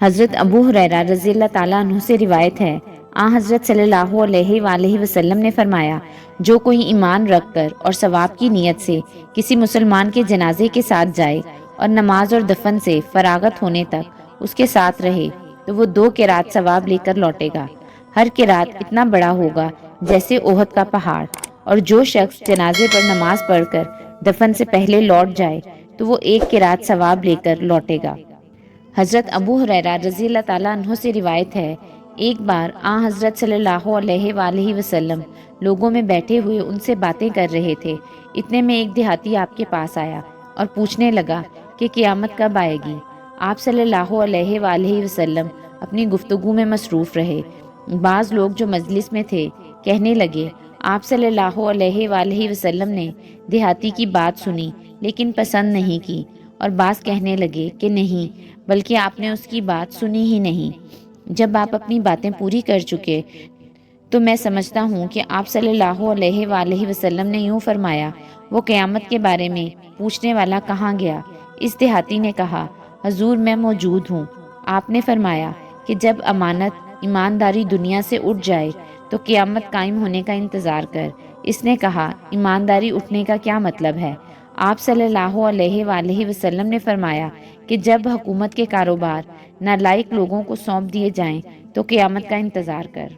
حضرت ابو ہریرہ رضی اللہ تعالیٰ عنہ سے روایت ہے، حضرت صلی اللہ علیہ وآلہ وسلم نے فرمایا، جو کوئی ایمان رکھ کر اور ثواب کی نیت سے کسی مسلمان کے جنازے کے ساتھ جائے اور نماز اور دفن سے فراغت ہونے تک اس کے ساتھ رہے تو وہ 2 قرات ثواب لے کر لوٹے گا۔ ہر قرات اتنا بڑا ہوگا جیسے احد کا پہاڑ، اور جو شخص جنازے پر نماز پڑھ کر دفن سے پہلے لوٹ جائے تو وہ 1 قرات ثواب لے کر لوٹے گا۔ حضرت ابو ہریرہ رضی اللہ تعالیٰ عنہ سے روایت ہے، ایک بار حضرت صلی اللہ علیہ وآلہ وسلم لوگوں میں بیٹھے ہوئے ان سے باتیں کر رہے تھے، اتنے میں ایک دیہاتی آپ کے پاس آیا اور پوچھنے لگا کہ قیامت کب آئے گی؟ آپ صلی اللہ علیہ وآلہ وسلم اپنی گفتگو میں مصروف رہے۔ بعض لوگ جو مجلس میں تھے کہنے لگے، آپ صلی اللہ علیہ وآلہ وسلم نے دیہاتی کی بات سنی لیکن پسند نہیں کی، اور بعض کہنے لگے کہ نہیں، بلکہ آپ نے اس کی بات سنی ہی نہیں۔ جب آپ اپنی باتیں پوری کر چکے تو میں سمجھتا ہوں کہ آپ صلی اللہ علیہ وآلہ وسلم نے یوں فرمایا، وہ قیامت کے بارے میں پوچھنے والا کہاں گیا؟ اس دیہاتی نے کہا، حضور میں موجود ہوں۔ آپ نے فرمایا کہ جب امانت ایمانداری دنیا سے اٹھ جائے تو قیامت قائم ہونے کا انتظار کر۔ اس نے کہا، ایمانداری اٹھنے کا کیا مطلب ہے؟ آپ صلی اللہ علیہ وآلہ وسلم نے فرمایا کہ جب حکومت کے کاروبار نالائق لوگوں کو سونپ دیے جائیں تو قیامت کا انتظار کر۔